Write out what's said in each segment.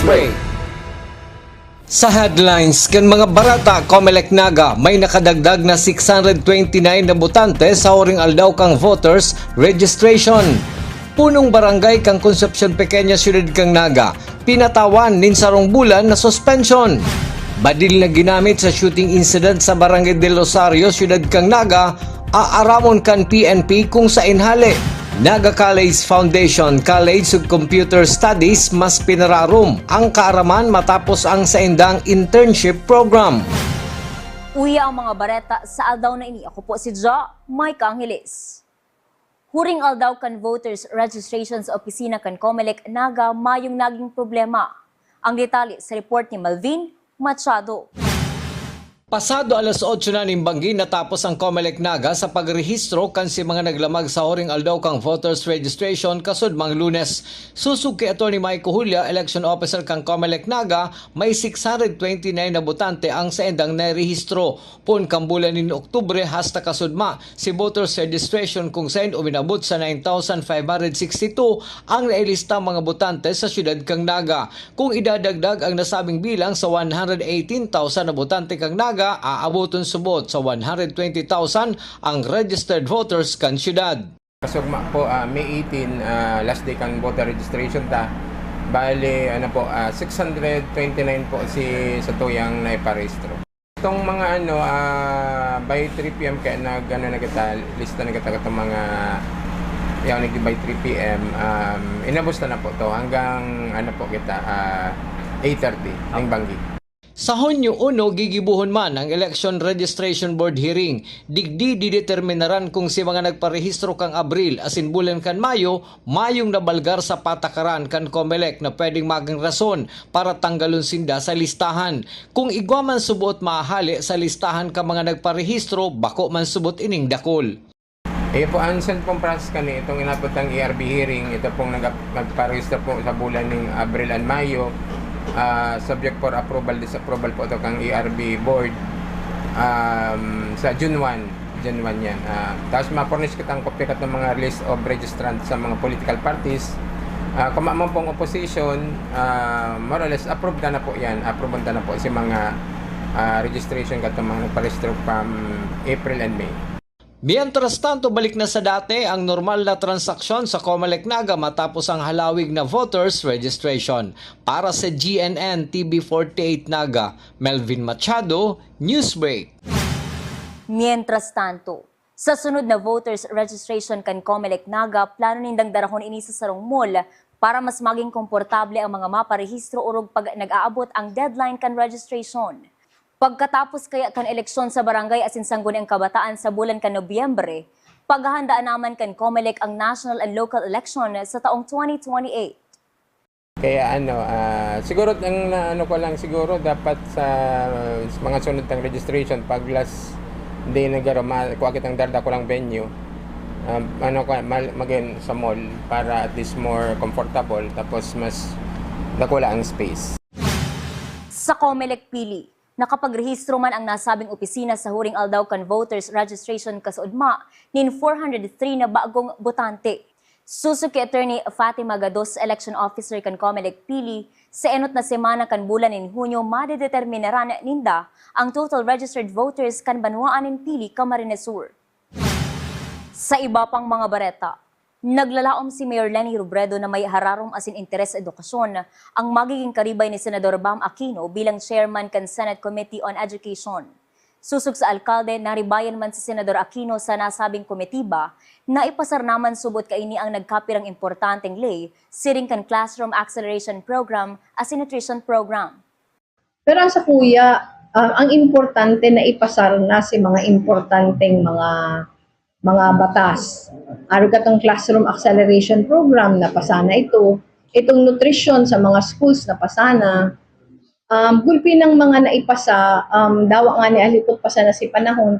Newsbreak. Sa headlines, kan mga barata, Comelec Naga, may nakadagdag na 629 na botante sa huring aldaw kang voters registration. Punong barangay kang Concepcion Pequeña Ciudad kang Naga, pinatawan nin sarong bulan na suspension. Badil na ginamit sa shooting incident sa Barangay del Rosario, Ciudad kang Naga, aaramon kan PNP kung sa inhali. Naga College Foundation College of Computer Studies mas pinararum ang kaaraman matapos ang saindang internship program. Uya ang mga bareta sa aldaw na ini. Ako po si Jo Mike Angeles. Huring aldaw kan voters registration sa opisina kan Comelec Naga mayong naging problema. Ang detalye sa report ni Malvin Machado. Pasado alas 8 na nimbanggi natapos ang Comelec Naga sa pagrehistro kan si mga naglamag sa huring aldaw kang voters registration kasud mang Lunes. Susug kay Atty. Mike Julia, election officer kang Comelec Naga, may 629 na botante ang sa endang narehistro. Pun kang bulan ni Oktubre hasta kasudma si voters registration kung saan uminabot sa 9,562 ang nailista mga botante sa syudad kang Naga. Kung idadagdag ang nasabing bilang sa 118,000 na botante kang Naga, aaboton subot sa 120,000 ang registered voters kan syudad. Kasugma po May 18 last day kang voter registration ta. Bali 629 po si sa tuyang naiparehistro. Itong mga by 3 PM kaya na kita lista na kita itong mga yung by 3 PM inabos na po to hanggang po kita 8:30 ng banggi. Sa Hunyo 1, gigibuhon man ang Election Registration Board hearing. Digdi dideterminaran kung si mga nagparehistro kang Abril asin bulan kan Mayo, mayong nabalgar sa patakaran kan Comelec na pwedeng magang rason para tanggalon sinda sa listahan. Kung igwa man subot mahali sa listahan ka mga nagparehistro, bako man subot ining dakol. Po, ang pong process kani itong inabot ng ERB hearing, ito pong nagparehistro po sa bulan ng Abril and Mayo. Subject for approval, disapproval po ito kang ERB board sa June 1 yan. Tapos ma-furnish kitang kopya kat ng mga list of registrants sa mga political parties. Kung maamang pong opposition, more or less approved na po yan, approved na po si mga registration kat ng mga nagparehistro from April and May. Mientras tanto, balik na sa dati ang normal na transaksyon sa Comelec Naga matapos ang halawig na voters registration. Para sa GNN TV48 Naga, Melvin Machado, Newsbreak. Mientras tanto, sa sunod na voters registration kan Comelec Naga, plano nindang darahon ini sa sarong mall para mas maging komportable ang mga maparehistro urog pag nag-aabot ang deadline kan registration. Pagkatapos kaya kan eleksyon sa barangay asin Sangguniang Kabataan sa bulan kan Nobyembre, paghahandaan naman kan Comelec ang national and local election sa taong 2028. Kaya siguro ang ko lang siguro dapat sa mga sunod ng registration pag last day nagaro kuha kitang darda ko lang venue magin sa mall para at least more comfortable tapos mas dakula ang space. Sa Comelec Pili, nakapagrehistro man ang nasabing opisina sa huring aldaw kan voters registration kasudma nin 403 na bagong botante. Susug kay Attorney Fatima Gados, election officer kan Comelec Pili, sa enot na semana kan bulan nin Hunyo madedeterminaran ninda ang total registered voters kan banwaan nin Pili, Camarines Sur. Sa iba pang mga bareta, naglalaom si Mayor Leni Robredo na may hararom asin interes sa edukasyon ang magiging karibay ni Senador Bam Aquino bilang chairman kan Senate Committee on Education. Susug sa alkalde, naribayan man si Senador Aquino sa nasabing komitiba na ipasar naman subot kaini ang nagkapirang importanteng lay siring kan Classroom Acceleration Program asin Nutrition Program. Pero sa kuya, ang importante na ipasar na si mga importanteng mga batas. Araw katong Classroom Acceleration Program na pasana ito. Itong nutrition sa mga schools na pasana. Gulpi ng mga naipasa, dawa nga ni alipot pasana si panahon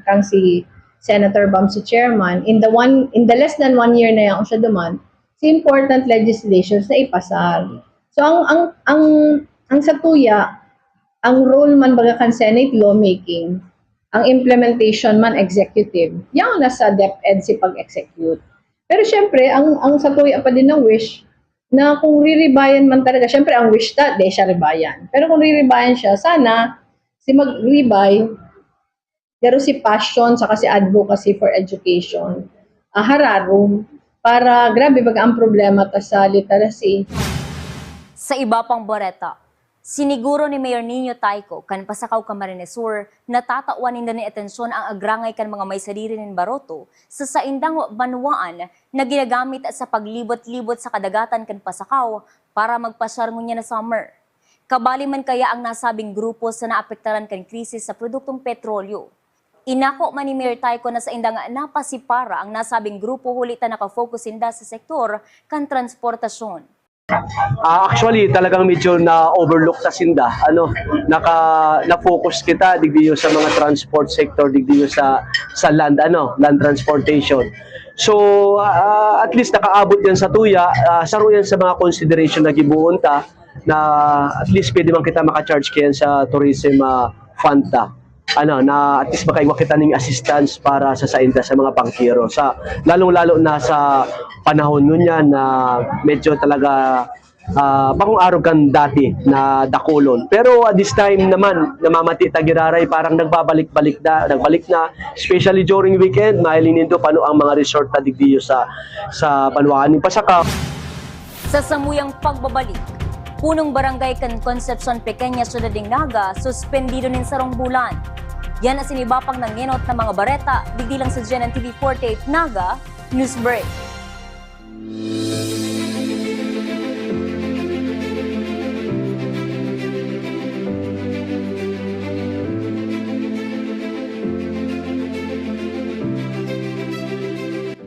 kang si Senator Bam si chairman. In the less than 1 year na yan siya duman, si important legislations na ipasar. So ang sa tuya, ang role man baga kan Senate lawmaking, ang implementation man executive, yan nasa DepEd si pag-execute. Pero syempre, ang sa tuya pa din na wish, na kung riribayan man talaga, syempre ang wish that day siya ribayan. Pero kung riribayan siya, sana si mag-ribay, pero si passion, saka si advocacy for education, hararom, para grabe baga ang problema ta sa literacy. Sa iba pang boreta, siniguro ni Mayor Nino Tayco kan pasakaw ka Marinesur na tatauanin na ni atensyon ang agrangay kan mga may sadiri nin baroto sa saindang banwaan na ginagamit sa paglibot-libot sa kadagatan kan pasakaw para magpasyarngon niya na summer. Kabali man kaya ang nasabing grupo sa naapektaran kan krisis sa produktong petrolyo. Inako man ni Mayor Tayco na sa indang napasipara ang nasabing grupo hulita nakafocus inda sa sektor kan transportasyon. Actually, talagang medyo na-overlook ta sinda. Na-focus kita digdiyo sa mga transport sector, digdiyo sa land transportation. So, at least nakaabot yan sa tuya, saro yan sa mga consideration na gibuon ta na at least pwede man kita maka-charge kayan sa tourism fund ta. Na at least makaiwa kita ng assistance para sa sainda sa mga bangkero. Lalong-lalo na sa panahon nun yan na medyo talaga bagong araw kan dati na dakulon. Pero at this time naman, namamati tagiraray parang nagbalik na, especially during weekend, mahalinin do paano ang mga resort na digdiyo sa Panuaan ng Pasakaw. Sa samuyang pagbabalik, punong barangay kan Concepcion Pequeña Ciudad ng Naga, suspendido nin sarong bulan. Yan ang sinibapang ng ngenot ng mga bareta, digdi lang sa GNN TV 48 Naga, News Break.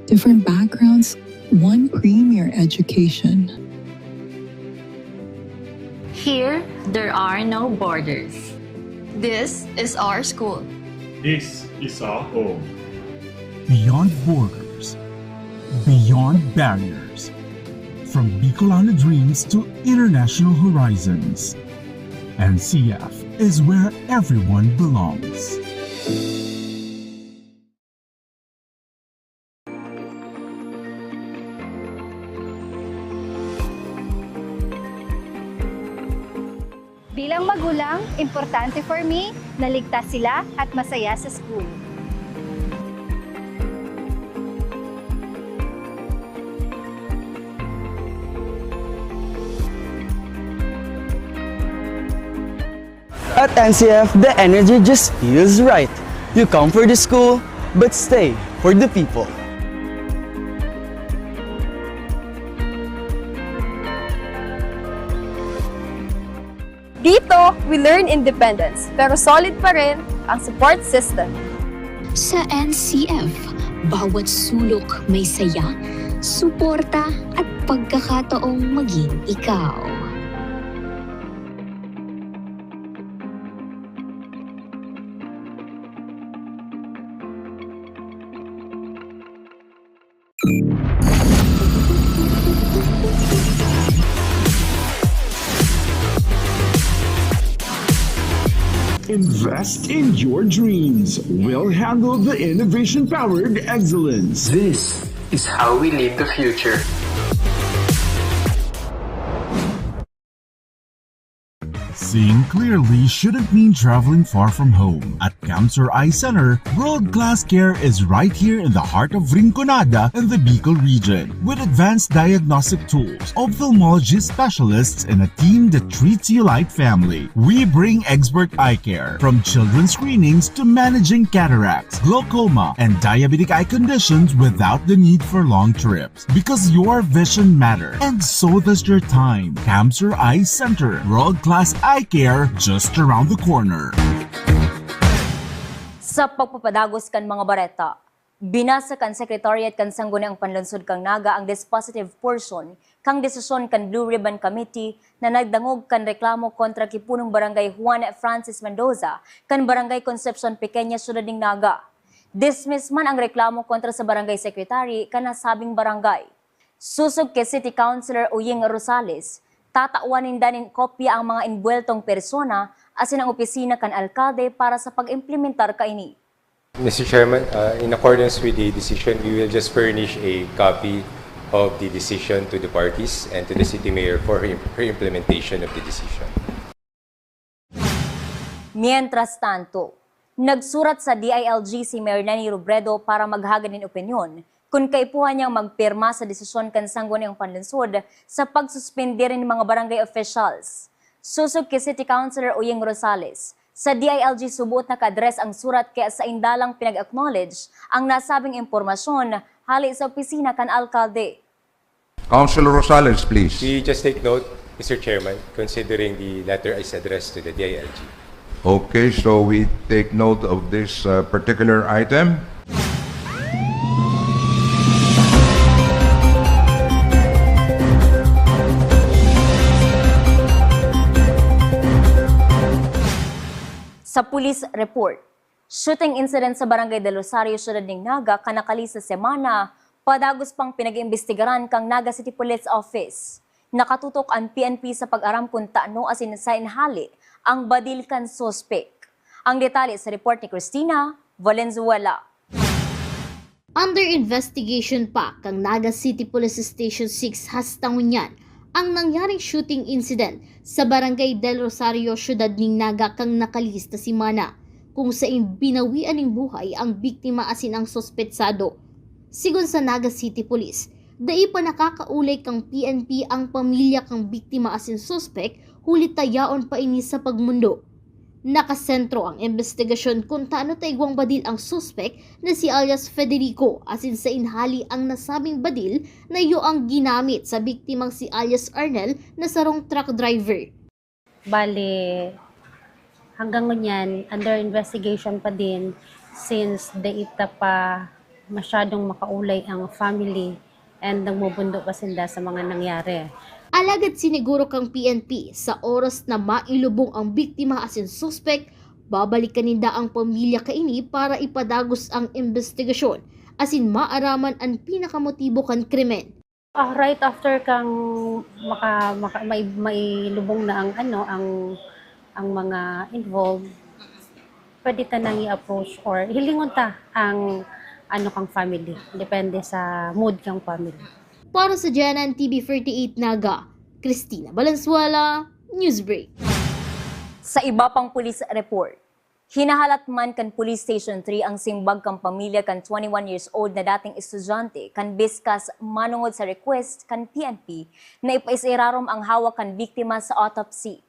Different backgrounds, one premier education. Here, there are no borders. This is our school. This is our home. Beyond borders, beyond barriers, from Bicolana dreams to international horizons. NCF is where everyone belongs. Bilang magulang, importante for me na ligtas sila at masaya sa school. At NCF, the energy just feels right. You come for the school, but stay for the people. Dito, we learn independence, pero solid pa rin ang support system. Sa NCF, bawat sulok may saya, suporta at pagkakataong maging ikaw. Invest in your dreams. We'll handle the innovation-powered excellence. This is how we lead the future. Seeing clearly shouldn't mean traveling far from home. At Camsur Eye Center, world-class care is right here in the heart of Rinconada and the Bicol region. With advanced diagnostic tools, ophthalmology specialists, and a team that treats you like family, we bring expert eye care. From children's screenings to managing cataracts, glaucoma, and diabetic eye conditions without the need for long trips. Because your vision matters, and so does your time. Camsur Eye Center, world-class eye care just around the corner. Sa pagpapadagos kan mga bareta, binasa kan Secretariat kan Sangguniang Panlunsod kang Naga ang dispositive portion kang desisyon kan Blue Ribbon Committee na nagdangog kan reklamo kontra kipunong barangay Juan Francis Mendoza kan barangay Concepcion Pequeña Ciudad ng Naga. Dismiss man ang reklamo kontra sa barangay secretary kan nasabing barangay. Susog kay City Councilor Uying Rosales, tatauanin danin kopya ang mga inbueltong persona asin ang opisina kan alkalde para sa pag-implementar kaini. Mr. Chairman, in accordance with the decision, we will just furnish a copy of the decision to the parties and to the city mayor for her implementation of the decision. Mientras tanto, nagsurat sa DILG si Mayor Lenny Robredo para maghagad ng opinyon kung kaipuhan niyang magpirma sa desisyon kan Sangguniang Panlungsod sa pagsuspender ng mga barangay officials. Susog kay City Councilor Uyeng Rosales, sa DILG subuot na ka-address ang surat kaya sa indalang pinag-acknowledge ang nasabing impormasyon hali sa opisina kan alkalde. Councilor Rosales, please. We just take note, Mr. Chairman, considering the letter is addressed to the DILG. Okay, so we take note of this particular item. Sa police report, shooting incident sa Barangay del Rosario, Ciudad ng Naga, kanakali sa semana, padagos pang pinag-imbestigaran kang Naga City Police Office. Nakatutok ang PNP sa pag-aram kung taano asin sa inhali ang badil kan sospek. Ang detalye sa report ni Cristina Valenzuela. Under investigation pa kang Naga City Police Station 6 Hastangunyan ang nangyaring shooting incident sa Barangay del Rosario, Ciudad ng Naga kang nakalista si Mana, kung saan binawian ng buhay ang biktima asin ang sospetsado. Sigon sa Naga City Police, dai pa nakakaulay kang PNP ang pamilya kang biktima asin suspect hulit tayaon pa ini sa pagmundo. Nakasentro ang investigasyon kung taano taigwang badil ang suspect na si alias Federico asin sa inhali ang nasabing badil na iyo ang ginamit sa biktimang si alias Arnel na sarong truck driver. Bale, hanggang ngunyan, under investigation pa din since daita pa masyadong makaulay ang family and nagmubundo pa sila sa mga nangyari. Alagad siniguro kang PNP sa oras na mailubong ang biktima asin suspect, babalikan ninda ang pamilya kaini para ipadagos ang investigasyon asin maaraman ang pinakamotibo kan krimen. Right after kang mailubong na ang mga involved, pwede ta nang i-approach or hilingon ta ang kang family. Depende sa mood kang family. Para sa Janan TV48 Naga, Cristina Valenzuela, Newsbreak. Sa iba pang police report, hinahalat man kan Police Station 3 ang simbag kang pamilya kan 21 years old na dating estudyante kan biskas manungod sa request kan PNP na ipaisirarom ang hawak kan biktima sa autopsy.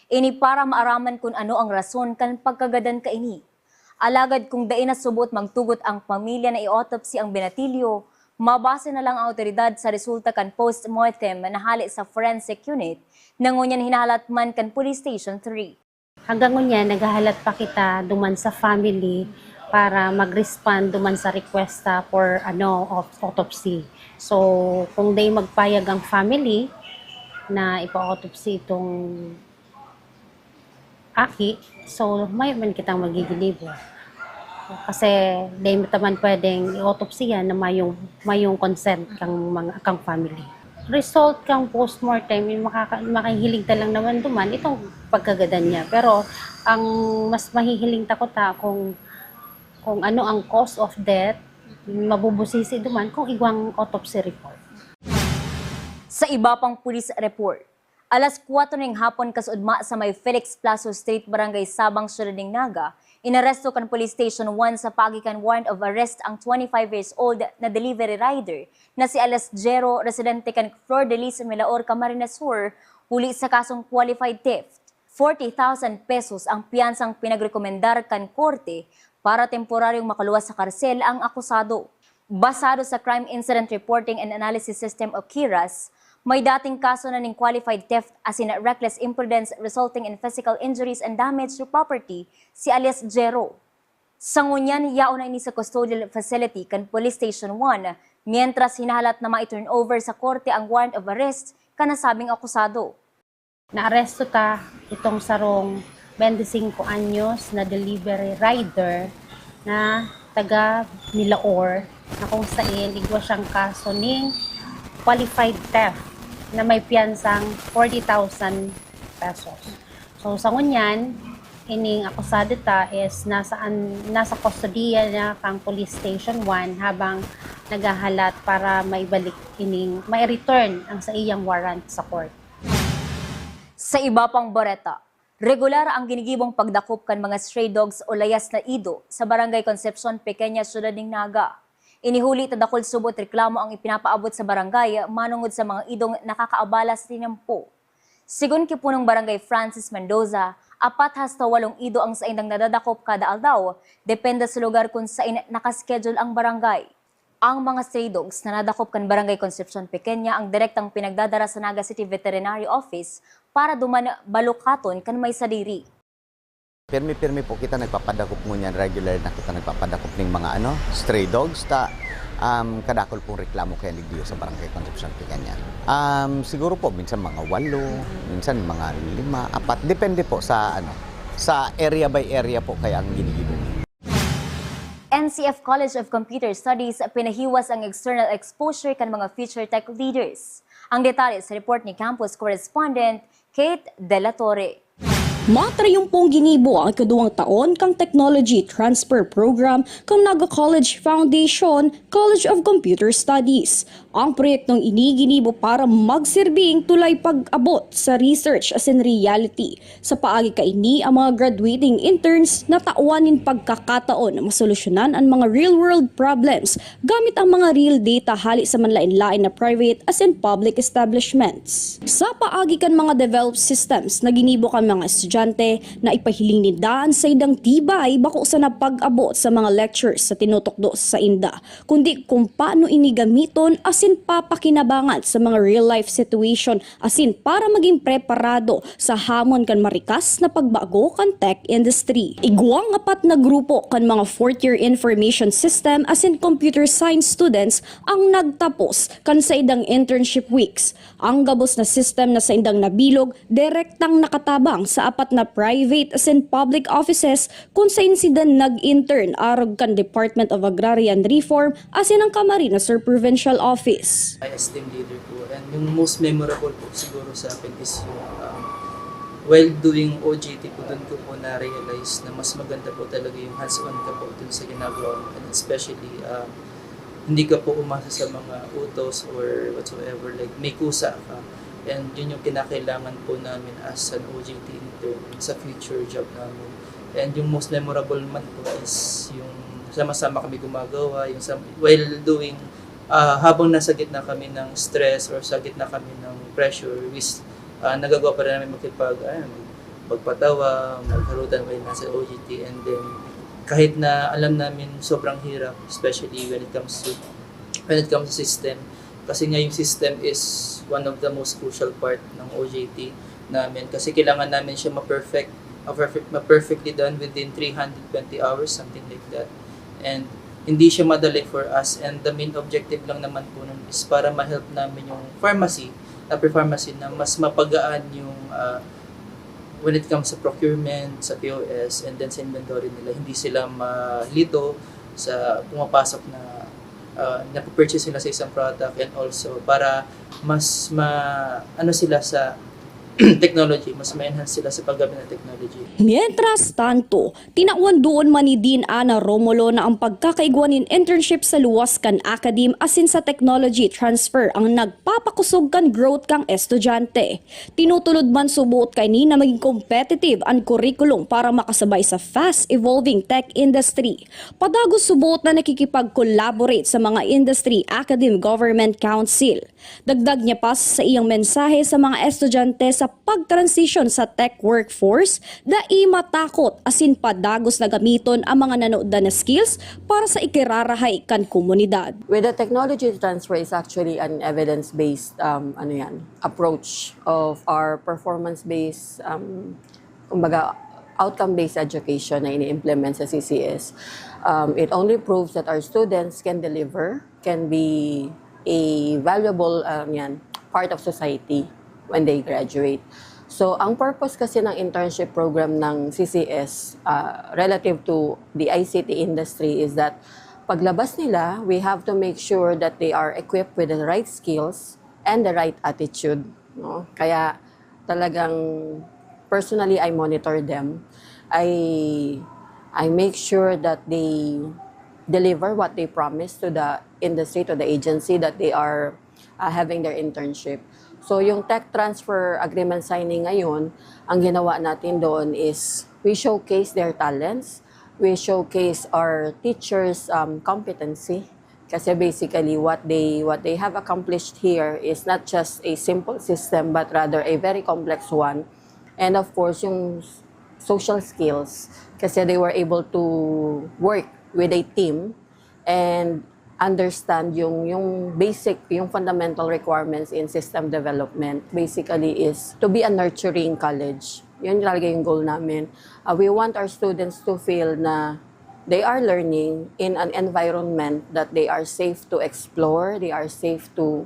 Ini para maaraman kung ano ang rason kan pagkagadan kaini. Alagad kung dain na subot magtugot ang pamilya na i-autopsy ang binatilyo, mabase na lang ang autoridad sa resulta kan post-mortem na hali sa forensic unit na ngunyan hinahalat man kan Police Station 3. Hanggang ngunyan, naghahalat pa kita duman sa family para mag-respond duman sa requesta for of autopsy. So, kung day magpayag ang family na ipa-autopsy itong aki, so may man kitang magigilibo. Kasi day taman pwedeng i-autopsy yan na mayong consent kang family. Result kang postmortem, makahiling ta lang naman duman itong pagkagadan niya. Pero ang mas mahihiling takot kung ano ang cause of death, mabubusisi duman kung igwang autopsy report. Sa iba pang police report, alas 4 ng hapon kasudma sa may Felix Plazo Street, Barangay Sabang, Ciudad ng Naga, inaresto kan Police Station 1 sa pagikan warrant of arrest ang 25 years old na delivery rider na si alias Jero, residente kan Flor de Lis, Milaor, Camarines Sur, huli sa kasong qualified theft. 40,000 pesos ang piyansang pinagrekomendar kan korte para temporaryong makaluwas sa karsel ang akusado. Basado sa Crime Incident Reporting and Analysis System o KIRAS, may dating kaso na ng qualified theft as in reckless imprudence resulting in physical injuries and damage to property si alias Jero. Sa ngunyan, yaon ini sa custodial facility kan Police Station 1, mientras hinahalat na ma-turn over sa korte ang warrant of arrest kanasabing akusado. Naaresto ta itong sarong 25 anyos na delivery rider na taga Milaor na kung saan igwa siyang kaso ng qualified theft na may piyansang 40,000 pesos. So sa ngunyan, ining akusado ta is nasa kustodiya na kang Police Station 1 habang nagahalat para maibalik may return ang sa iyang warrant sa court. Sa iba pang Boreta, regular ang ginigibong pagdakop kan mga stray dogs o layas na ido sa Barangay Concepcion, Pequeña, Ciudad ng Naga. Inihuli tadakol subot reklamo ang ipinapaabot sa barangay manungod sa mga idong nakakaabala sa tinampo. Sigun kipunong Barangay Francis Mendoza, 4 hasta 8 ido ang saindang nadadakop kada aldaw, depende sa lugar kung saan nakaschedule ang barangay. Ang mga stray dogs na nadakop kan Barangay Concepcion, Pequeña ang direktang pinagdadara sa Naga City Veterinary Office para balukaton kan may sadiri. Pirmi-pirmi po kita nagpapadakop ngunyan, regular na kita nagpapadakop ng mga stray dogs ta kadakol pong reklamo kaya ligdiyo sa Barangay Concepcion, Pequeña. Siguro po minsan mga 8, minsan mga 5, 4, depende po sa sa area by area po kaya ang ginigibong. NCF College of Computer Studies pinahiwas ang external exposure kan mga future tech leaders. Ang detalye sa report ni campus correspondent Kate De La Torre. Matrayumpong ginibo ang ikaduwang taon kang Technology Transfer Program kang Naga College Foundation College of Computer Studies. Ang proyektong iniginibo para magsirbing tulay pag-abot sa research as in reality. Sa paagi kaini ang mga graduating interns na tauanin pagkakataon na masolusyonan ang mga real-world problems gamit ang mga real data hali sa manlain-lain na private as in public establishments. Sa paagi kan mga developed systems na ginibo kan mga estudyante na ipahiling nindaan sa idang tibay bako sa napag-abot sa mga lectures sa tinutukdo sa inda, kundi kung paano inigamiton asin papakinabangan sa mga real-life situation asin para maging preparado sa hamon kan marikas na pagbago kan tech industry. Iguang 4 na grupo kan mga 4th-year information system asin computer science students ang nagtapos kan sa idang internship weeks. Ang gabos na system na sa indang nabilog, direktang nakatabang sa 4 na private asin public offices kung sa insidan nag-intern arog kan Department of Agrarian Reform asin ang Camarines Sur Provincial Office. As team leader po, and yung most memorable po siguro sa akin is yung while doing OJT po, doon ko po na-realize na mas maganda po talaga yung hands-on ka po dun sa ginagawa mo, and especially hindi ka po umasa sa mga utos or whatsoever, like may kusa ka. And yun yung kinakailangan po namin as an OJT intern sa future job namin. And yung most memorable man po is yung sama-sama kami gumagawa, yung while doing, habang nasa gitna kami ng stress or sa gitna kami ng pressure, nagagawa pa rin namin magpatawa, magharutan kayo nasa OJT. And then, kahit na alam namin sobrang hirap, especially when it comes to system, kasi nga yung system is one of the most crucial part ng OJT namin kasi kailangan namin siya ma-perfectly done within 320 hours, something like that. And hindi siya madali for us, and the main objective lang naman po nun is para ma-help namin yung pharmacy na mas mapagaan yung when it comes sa procurement, sa POS, and then sa inventory nila. Hindi sila malito sa pumapasok na napupurchase sila sa isang product, and also para mas sila sa technology, mas ma-enhance sila sa paggamit ng technology. Mientras tanto, tinauan doon man ni Dean Ana Romulo na ang pagkakaigwanin internship sa luwas kan academe asin sa technology transfer ang nagpapakusog kan growth kang estudyante. Tinutulod man subuot kay ni na maging competitive ang curriculum para makasabay sa fast-evolving tech industry. Padagos subuot na nakikipag-collaborate sa mga industry academe government council. Dagdag niya pa sa iyang mensahe sa mga estudyante sa pag-transition sa tech workforce, dai matakot asin padagos na gamiton ang mga nanood na skills para sa ikirarahay kan komunidad. With the technology transfer is actually an evidence-based approach of our performance-based, outcome-based education na ini-implement sa CCS. It only proves that our students can deliver, can be a valuable part of society when they graduate. So, ang purpose kasi ng internship program ng CCS relative to the ICT industry is that paglabas nila, we have to make sure that they are equipped with the right skills and the right attitude. No? Kaya talagang personally, I monitor them. I make sure that they deliver what they promise to the industry, to the agency that they are having their internship. So yung tech transfer agreement signing ngayon, ang ginawa natin doon is we showcase their talents, we showcase our teachers' competency. Kasi basically what they have accomplished here is not just a simple system but rather a very complex one. And of course, yung social skills, kasi they were able to work with a team and understand yung basic, yung fundamental requirements in system development. Basically is to be a nurturing college. Yun talaga yung goal namin. We want our students to feel na they are learning in an environment that they are safe to explore, they are safe to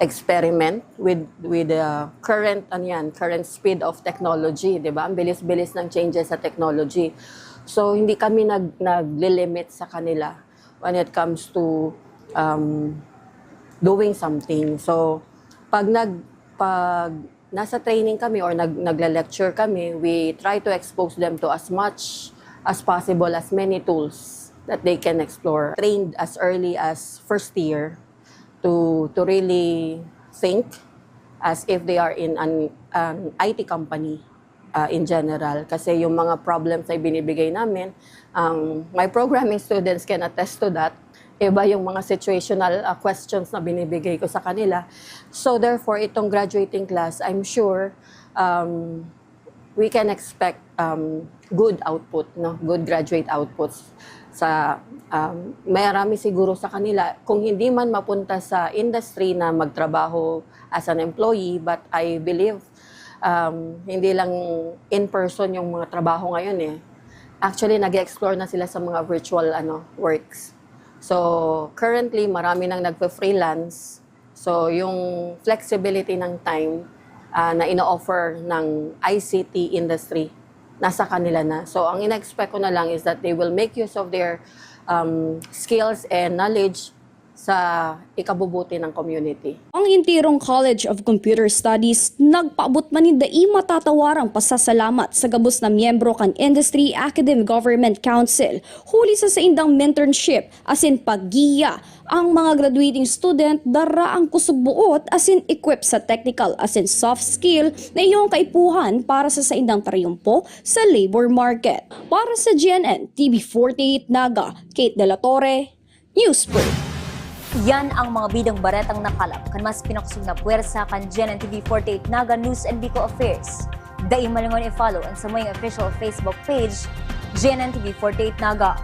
experiment with the current speed of technology, 'di ba? Ang bilis-bilis ng changes sa technology. So hindi kami naglilimit sa kanila when it comes to doing something. So pag nasa training kami or nagla-lecture kami, we try to expose them to as much as possible, as many tools that they can explore. Trained as early as first year to really think as if they are in an IT company in general. Kasi yung mga problems na binibigay namin, my programming students can attest to that. Iba yung mga situational questions na binibigay ko sa kanila. So therefore, itong graduating class, I'm sure we can expect good output, no? Good graduate outputs. Marami siguro sa kanila, kung hindi man mapunta sa industry na magtrabaho as an employee, but I believe hindi lang in-person yung mga trabaho ngayon eh. Actually, nag-explore na sila sa mga virtual works. So, currently, marami nang nagpa-freelance. So, yung flexibility ng time na ino-offer ng ICT industry, nasa kanila na. So, ang ina-expect ko na lang is that they will make use of their skills and knowledge sa ikabubuti ng community. Ang Intirong College of Computer Studies nagpaabot man ni dai matatawarang pasasalamat sa gabos na miyembro kan Industry Academic Government Council huli sa indang mentorship asin paggiya ang mga graduating student dara ang kusog buot asin equipped sa technical asin soft skill na iyong kaipuhan para sa indang tarayumpo sa labor market. Para sa GNN TV48 Naga, Kate De La Torre, Newsbreak. Yan ang mga bidang baretang nakalap kan mas pinakusog na puwersa kan GNN TV48 Naga News and Bicol Affairs. Dai malingon i-follow ang samuyang official Facebook page GNN TV48 Naga.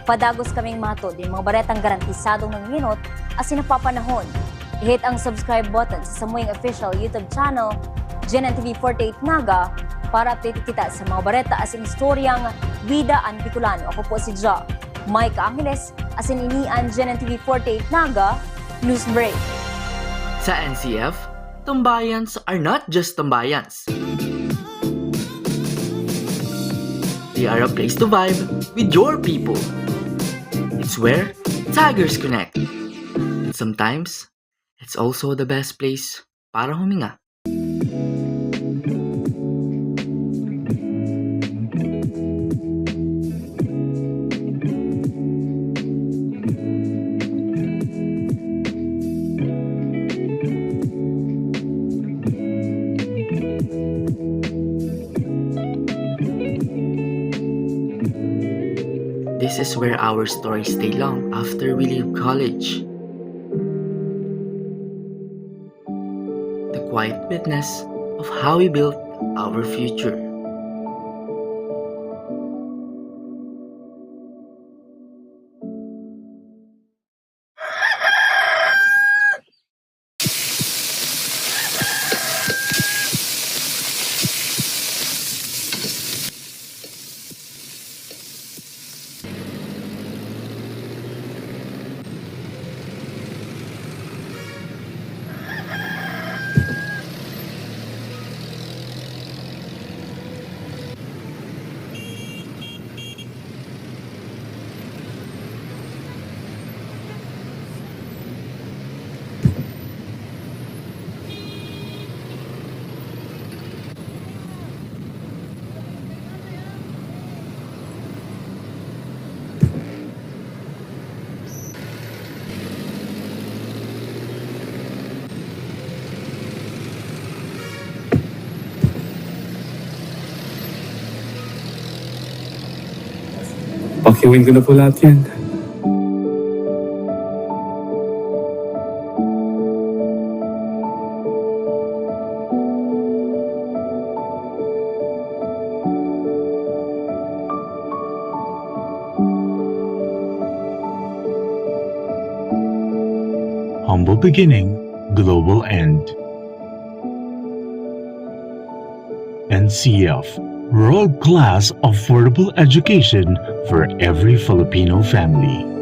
Padagos kaming matod yung mga baretang garantisadong ng minut as napapanahon. I-hit ang subscribe button sa samuyang official YouTube channel GNN TV48 Naga para update kita sa mga bareta as in istoryang Vida and Bicolano. Ako po si Ja Mike Angeles, as in inian GNN TV48 Naga, News Break. Sa NCF, tambayans are not just tambayans. They are a place to vibe with your people. It's where Tigers connect. And sometimes, it's also the best place para huminga. This is where our stories stay long after we leave college. The quiet witness of how we built our future. Gagawin ko na po lahat yan. Humble beginning, global end. NCF, world-class affordable education for every Filipino family.